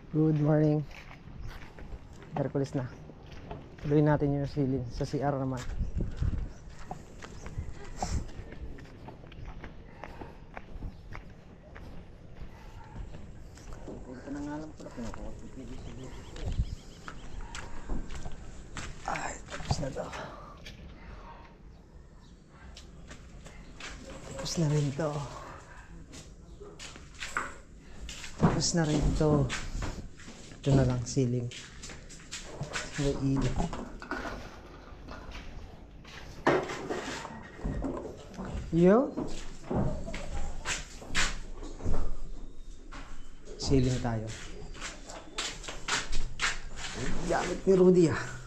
Good morning. Hercules na. Tuloy natin yung silin sa CR naman. Punta na nga lang pala, pinakawag ko siguro. Ay, tapos na to. Tapos na rin to. Tapos na rin to. Ito na lang, ceiling. May ilaw. Yo. Ceiling tayo. Gamit ni Rudy ah.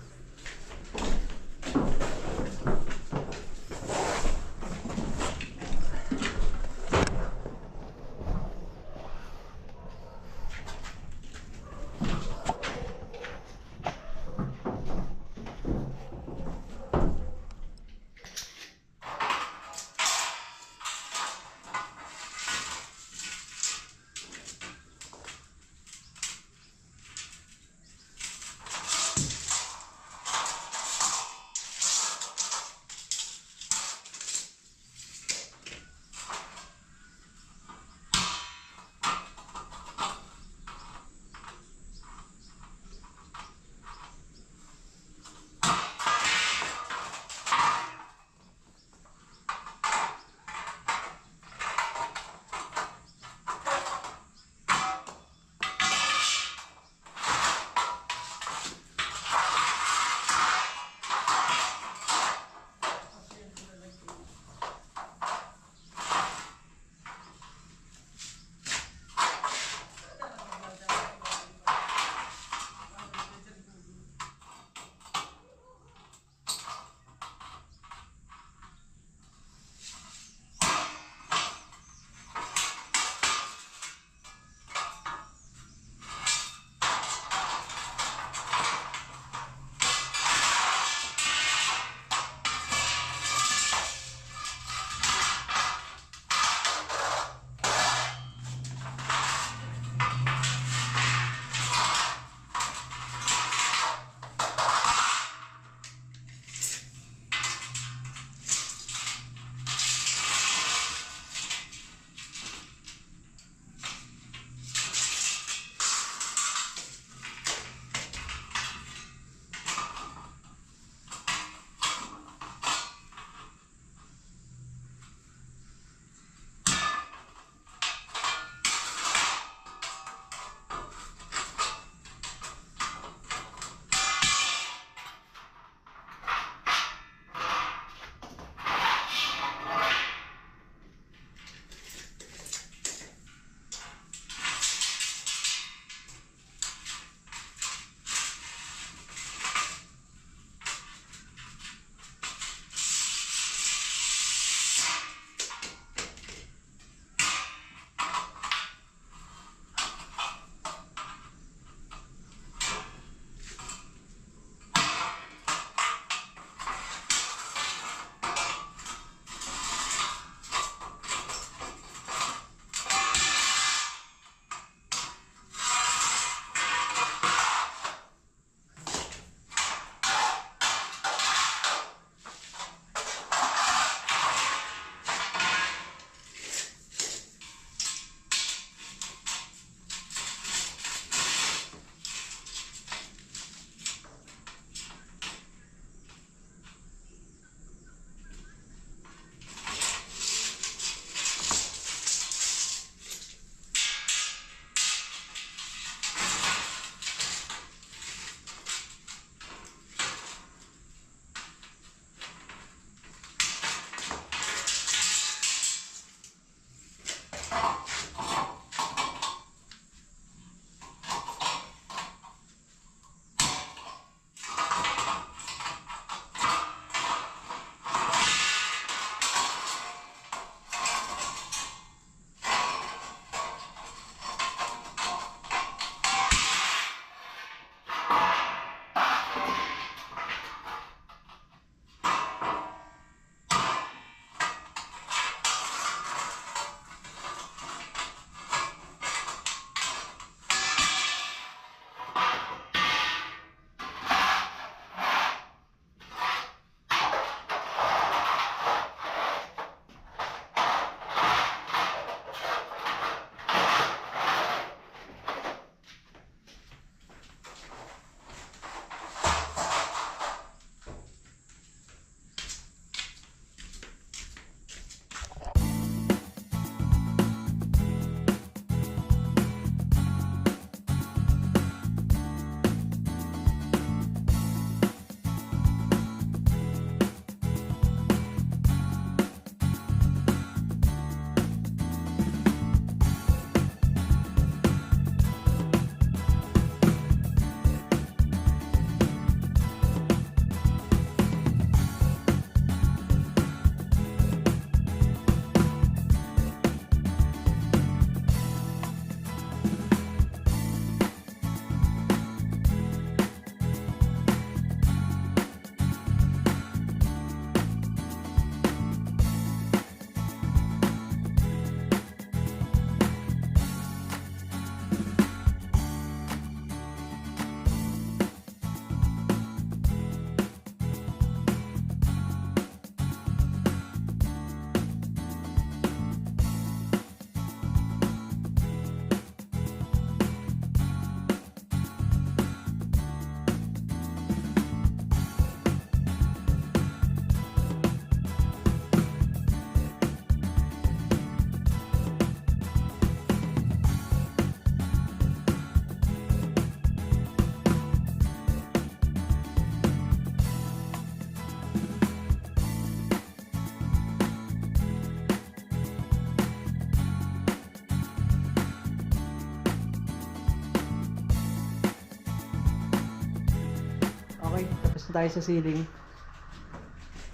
tayo sa ceiling.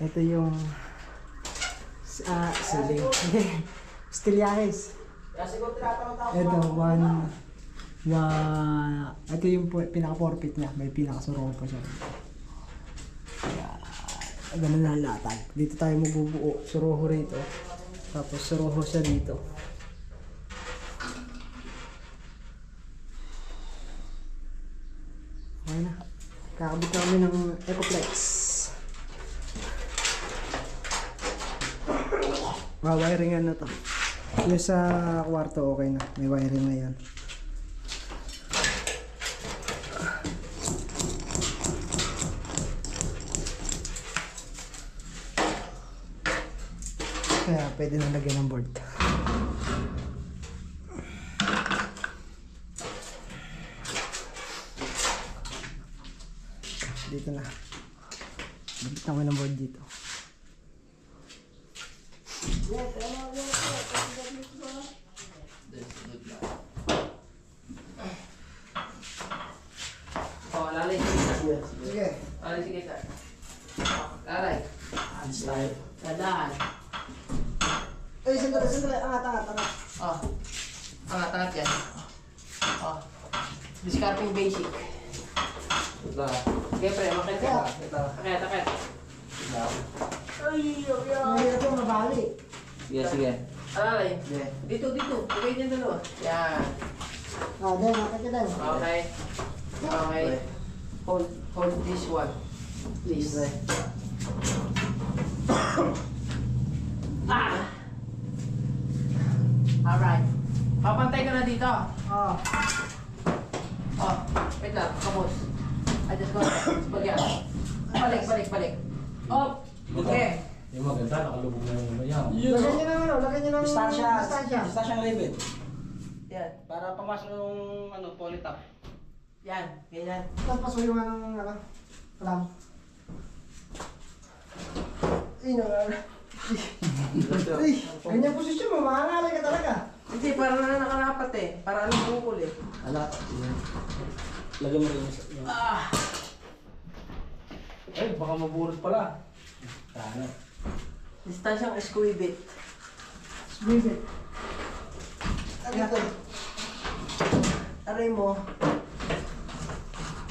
Ito yung ceiling. Stilyahes. Ito, ito yung pinaka-forfeit niya. May pinaka-suroho pa siya. Ganun na latag. Dito tayo mabubuo. Suroho rito. Tapos suroho siya dito. Okay na. Kakabit kami ng Ecoplex. Wiringan na to. Yung sa kwarto okay na. May wiring na yan. Kaya pwede na lagyan ng board. Dito na. Lagyan kami ng board dito. Oh, lalay sige. Sige. Lalay sige ka. Lalay. Style. Tandaan. Ay, sandali. Angat. Oh. Angat yan. Oh. Discarding basic. Ito. Okay, pre. Makita ka. Ito. Akit. Mahirap yung mabali. Sige. Lalay. Dito. Okay niyan dalawa. Yan. Dahil, makita ka dahil. Okay. Hold this one. Please. Alright. Papantay ka na dito. Oh. Oh, wait lang. Kapos. I just got bagyan. Balik. Oh, okay. Yung maganda, nakalubog na yung mayaw. Lagyan nyo ng Pistasyang ribbon. Yan. Para pamasok yung polytop. Yan. Ganyan. Tapos pasuyo nga ng kalam. Ganyan posisyon mo, makangalay ka talaga. Hindi, para na nakarapat eh. Para alam bukol eh. Lagyan mo rin yung... Ay, baka maburot pala. Tama. Distansyang squibit. Squeeze it. Dito. Aray mo.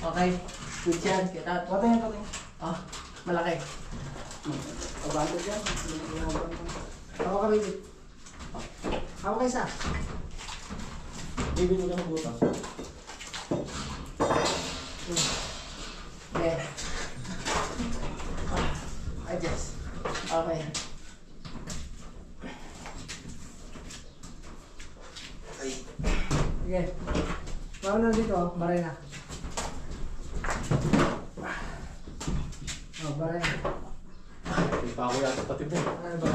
Okay. Good yan. Get out. Patay. Oh, malaki. Abandon yan. Ako ka, baby. Ako ka isa. Ribbon mo lang butas. Okay. Adjust. Okay. Sige. Paano na dito? Baray na. Baray na. Hindi pa ako yata pati po. Ano ba?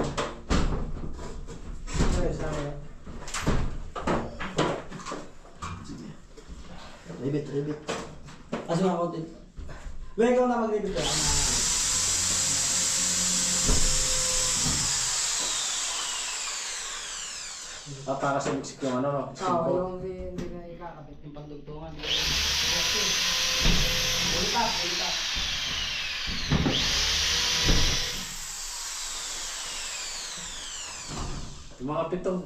Ayos, ayos. Ribbit. Kasi nga konti. Well, ikaw na mag-ribbit ka. Pakakasamiksik yung ano, no? Oo, yung hindi na ikakabit. Yung pagdugtungan. Ulitas. Yung mga pitong,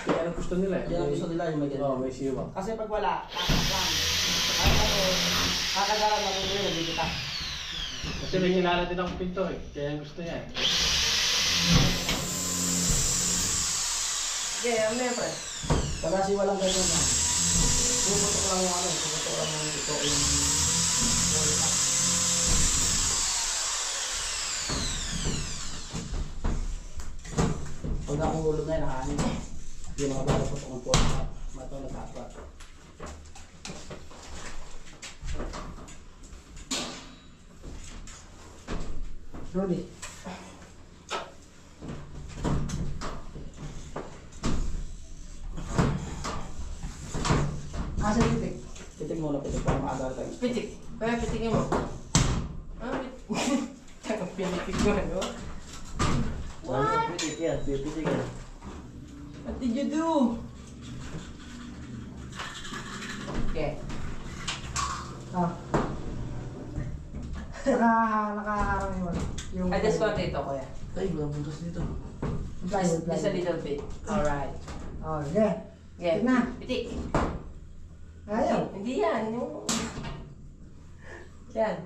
yan ang gusto nila eh. Yan ang gusto nila yung may ganyan. Oo, may siwa. Kasi pag wala, kakaslang. Kakagaran na rin yun, hindi kita. Kasi may kilala din ang pinto eh. Kaya ang gusto niya eh. Okay, ano yan, pre? Pag kasi walang ganyan na. Puputok lang yung puputok lang yung ito yung... Pag nakahulog na yun, nakahanin. Yung mga bago putok ng putok. Matong nagkaklat. Rudy. Asa titik? Pitik muna, pitik para maagal tayo. Pitik. Kaya pitikin mo. Tsaka pinitik ko, ano? What? Pitik yan, pitik yan. What did you do? Okay. Ah. Nakaharang yung Adjust ko dito, kuya. Ay, wala butas dito. Just a little bit. Alright. Oh, okay. Okay. Na. Pitik. Ayaw. Hindi yan. Yung... Yan.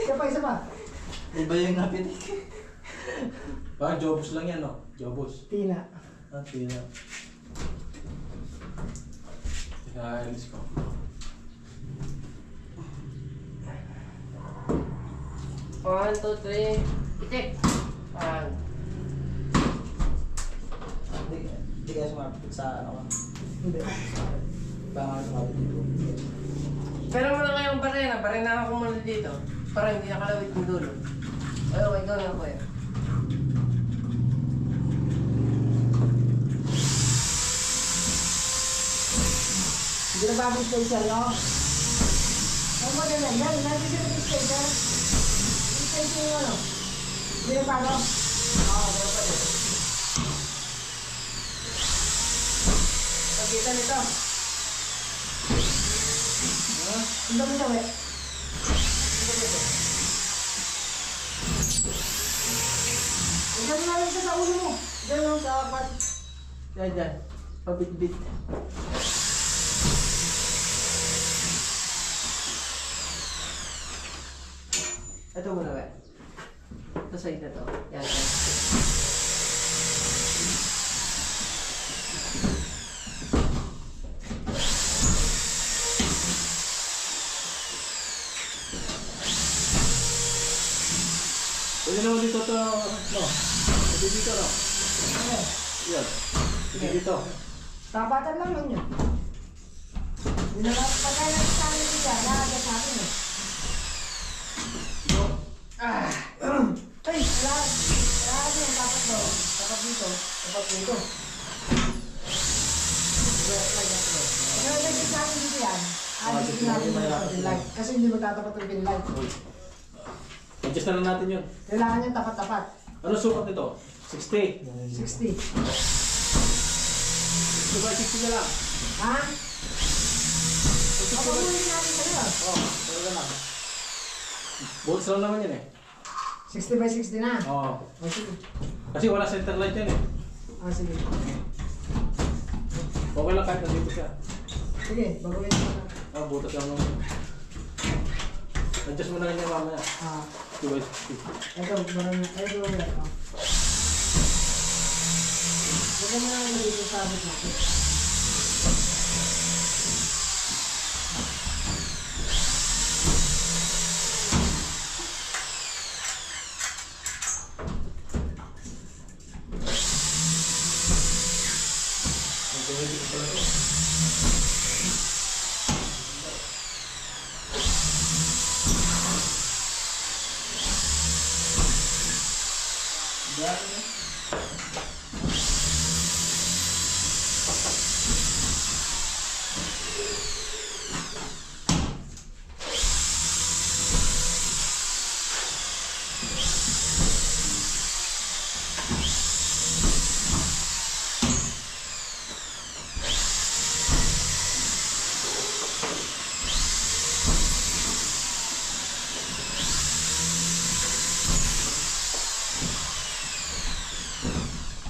Isa pa. Iba yung napitik. Parang Jobus lang yan, no? Jobus. Tina. Ah, pila. Alis ko. One, two, three. Pitik. One. Hindi kaya sumapit sa ano ka? Hindi. Baka sumapit dito. Pero muna kayong barena. Barena ako muna dito. Para hindi nakalawit yung dulo. Ay, okay, go na, kuya. Hindi na bagong special, no? Ang maganda yan. Nandito na special. Special yung ano? Hindi na bago? Oo, meron pa din. Pagkita nito. Ang dami-dami. Diyan na lang sa ulo mo. Diyan lang sa part. Yan, dyan. Pabit-bit. Ito muna, we. Ito side na to. Yan, yan. Pwede naman dito to, no? Pwede dito, no? Yan. Pwede dito. Tapatan lang man yun. Hindi na lang pagkain natin sa amin dito. Nakagat sa akin eh. Ah! Ay, wala din. Dapat mo. Dapat dito. Dapat dito. Ano na din sa akin dito yan? Dito natin yung pin light. Kasi hindi magtatapat yung pin light. Adjust na lang natin yun. Kailangan yung tapat-tapat. Ano sukat nito? 60. 60. So ba 60 na lang? Ha? Papabuhin natin sa yun. Oo, talaga lang. Bolts lang naman yan eh. 60 by 60 na. Oo. O sige. Kasi wala center light yan eh. O sige. Okay lang kahit nandito siya. Sige, baguhin mo na. Ah, butas lang naman. Adjust mo na lang yan mamaya. 2 by 60. Ito, marami. Ito, ito. Huwag mo na lang dito sa abot natin.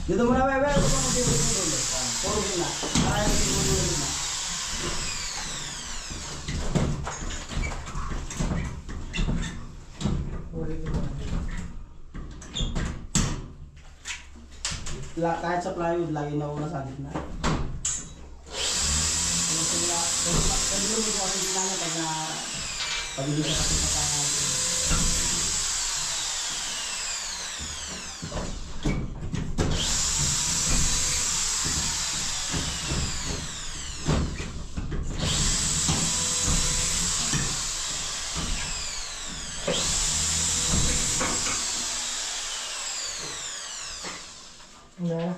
Dito mo na, Weber. Huwag mo dito sa dulo. Puro gina. Para yung dito mo gina. Kahit sa plywood, lagi na una sa gitna. Pwede mo dito kasi gina niya pag na pag-ibig kasi sa Ano?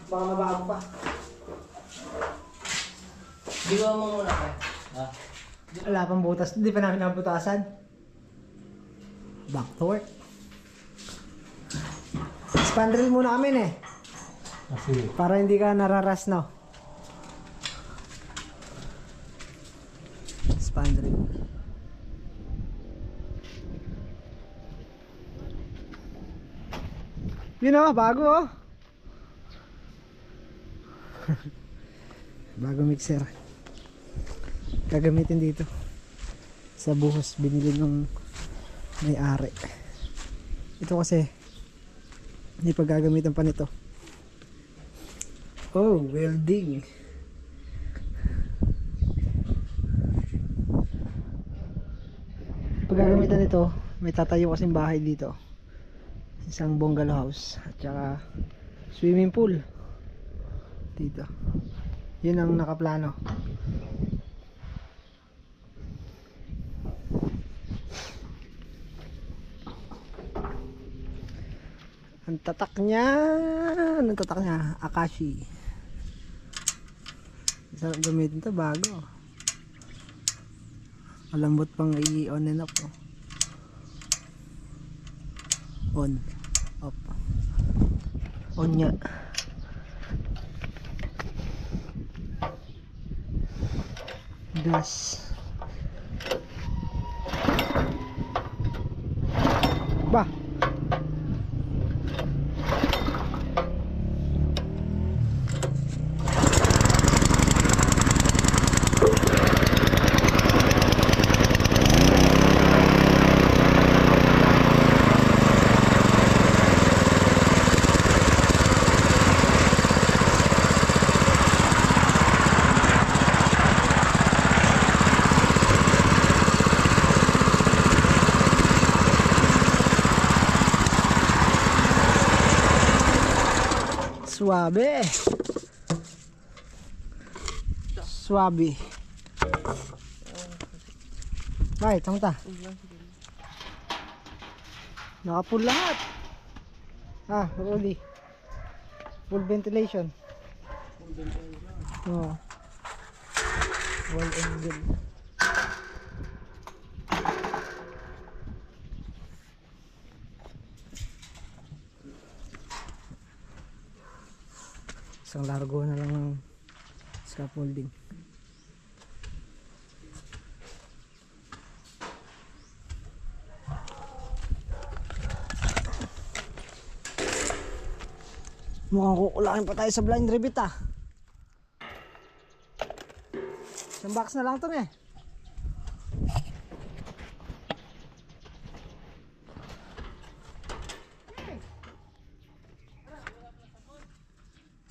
Baka mabago pa. Diwa mo muna, kuya. Ha? Wala pang butas. Hindi pa namin nabutasan. Back to work. Spandrel muna kami eh. Sige. Para hindi ka nararas no. Yun oh, bago oh. Bago mixer. Gagamitin dito. Sa buhos binili nung may-ari. Ito kasi hindi pa gagamitan pa nito. Oh, welding. Pag gagamitan nito, may tatayo kasing bahay dito. Isang bungalow house at saka swimming pool dito. Yun ang nakaplano. Ang tatak niya, Akashi. Sarap gamitin to, bago. Malambot pang i-on and off. On, off. On niya. Das. Bah. Suabe. Suabe. Right, kamusta? Naka-full lahat. Ah, Rudy. Full ventilation. Oh. Well and good. Isang largo na lang ng scaffolding. Mukhang kukulakin pa tayo sa blind rivet ah. Isang box na lang ito eh.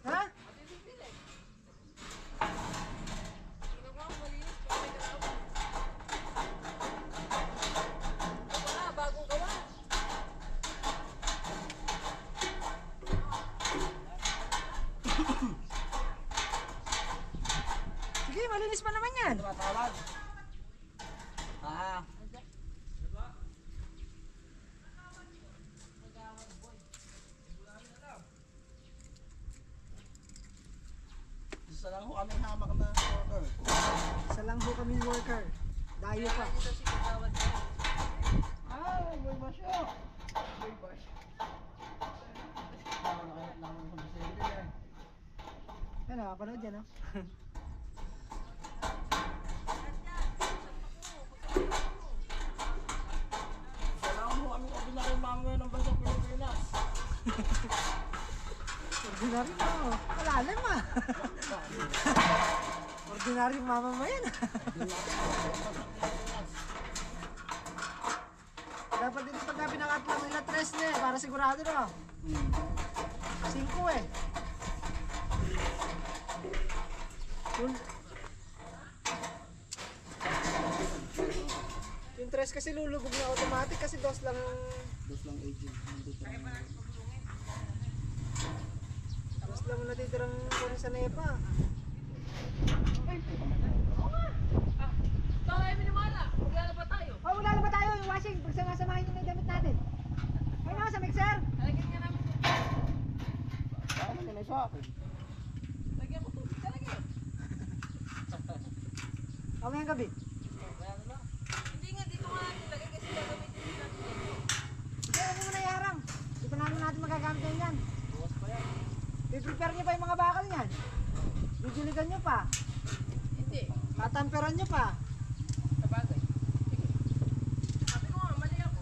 Ha? Sige, malinis pa naman yan. Tumatawag. Ah. Isa lang ho kaming hamak na worker. Isa lang ho kaming worker. Dayo pa. Ah, may bash yun. May bash. Nakakit naman sa Vicente yan. Yan, nakapanood yan oh. Isa lang ho kami ordinary mamaya ng bansang Pilipinas. Ordinary mo. Malalim ah. Ordinary mama mo yan. Dapat dito pagka pinakat lang nila 3 na eh. Para sigurado na. 5 eh. Yung 3 kasi lulubog na automatic kasi 2 lang. Dos lang agent. Nandito lang. 2 lang natitirang kunin sa NEPA. Oh, wala na ba tayo? Yung washing, pagsama-samahin yung damit natin. Ay na, sa mixer. Paano nila sa akin? Mamayang gabi. Hindi, huwag mo na iharang. Di pa naman natin magagamit yan. I-prepare nyo pa yung mga bakal niyan. Dijuligan nyo pa. Hindi. Tatamperan nyo pa. Sabagay. Sabi ko nga, mali ako.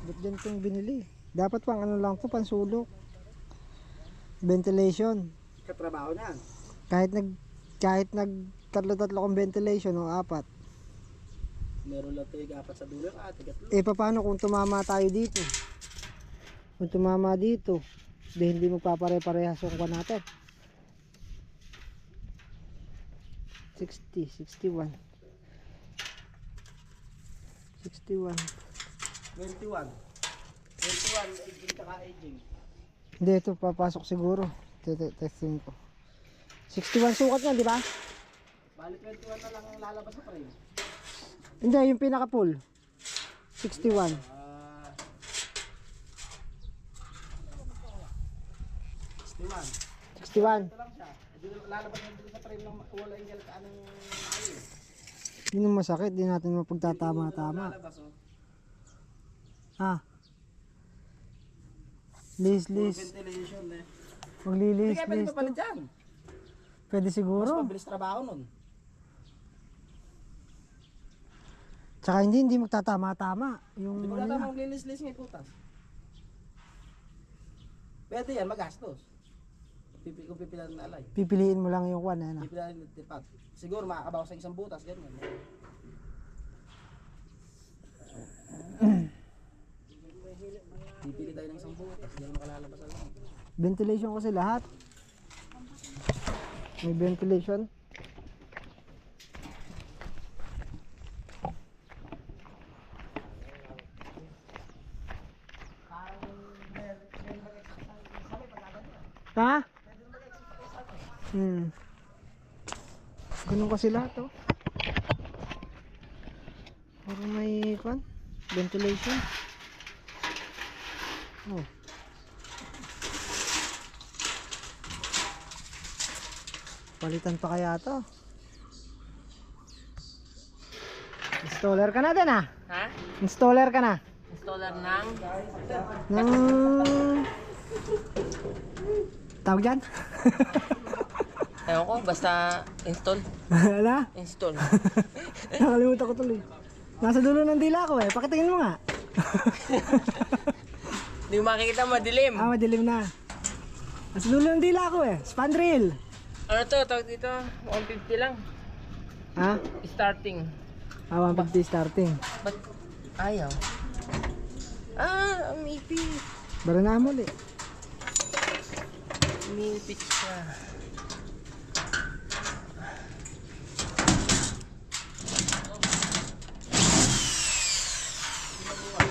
Ba't ganitong binili? Dapat pang ano lang to, pansulok. Ventilation. Katrabaho na. Kahit nag tatlo kong ventilation o 4. Meron lang tayo apat sa dulo at tigatlo. Paano kung tumama tayo dito? Kung tumama dito, hindi magpapare-parehas yung kuha natin. 60, 61. 61. 21. 21, aging ka aging. Hindi, ito papasok siguro. Testing ko. 61 sukat yan, di ba? Balik 21 na lang ang lalabas sa frame. Hindi, yung pinaka-full. 61. 61. 61. Ito lang siya. Lalabas na dito sa frame ng wala yung ka anong ayun. Yun yung masakit, di natin mapagtatama-tama. Lalabas oh. Ah. Lilis. Ventilation eh. Maglilis, Hindi kaya pwede lilis papalit to. dyan. Pwede Mas siguro. mabilis trabaho nun. Tsaka hindi magtatama-tama. Yung Hindi mo ano na niya. tamang lilis-lis ng putas. Pwede yan, magastos. Kung pipilan na alay. Pipiliin mo lang yung one, ano. Pipilan ng tipat. Siguro makakabawas sa isang butas, ganyan. Pipili tayo ng isang butas, hindi naman makalalabas ang lang. Ventilation kasi lahat. May ventilation. Ha? Ganun kasi lahat, oh. Puro may ventilation. Oh. Palitan pa kaya to? Installer ka na din, ah. Ha? Installer ka na. Installer ng... Ng... Tawag dyan? Ewan ko, basta install. Wala? Install. Nakalimutan ko tuloy. Nasa dulo ng dila ko eh. Pakitingin mo nga. Hindi mo makikita, madilim. Madilim na. Nasa dulo ng dila ko eh. Spandrel. Ano to, tawag dito? 150 lang. Ha? Starting. 150 starting. Ba't ayaw? Umipit. Bara na muli. Umipit siya.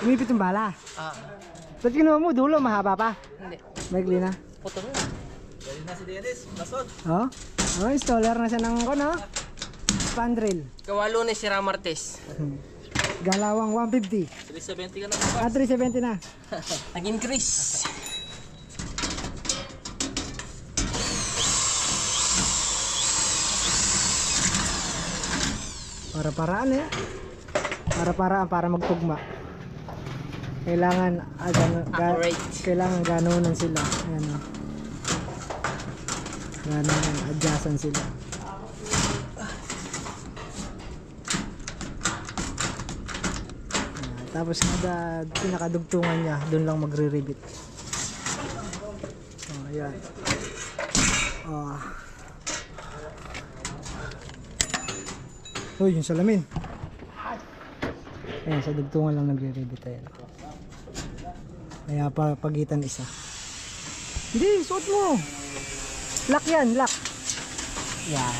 Umipit yung bala. Ah, Ba't ginawa mo? Dulo, mahaba pa. hindi. Maigli na. Putol na. Pwede na si Dennis, nasod. Oh? Oh, installer na siya ng ano? Spandrel. Gawa Lunes, sira Martes. Galawang 150. 370 ka na. 370 na. Nag-increase. Para-paraan eh. Para-paraan para magtugma. Kailangan Accurate. kailangan ganunan sila. Ayan oh. Ganunan, adjustan sila. Ayan, tapos kada pinakadugtungan niya, doon lang magre-rivet. Oh, ayan. Oh. Uy, yung salamin. Ayan, sa dugtungan lang nagre-rivet. Ayan. Kaya pagitan isa. Hindi, suot mo. Lock yan, lock. Yan.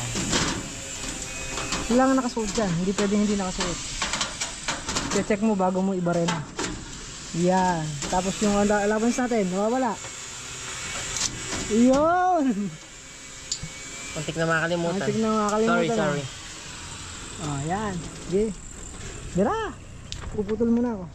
Kailangan nakasuot yan. Hindi pwedeng hindi nakasuot. Check mo bago mo ibarena. Yan. Tapos yung allowance natin, nawawala. Iyon! Muntik na makalimutan. Muntik na makalimutan. Sorry. Oh, yan. Sige. Dira! Puputol mo na ako.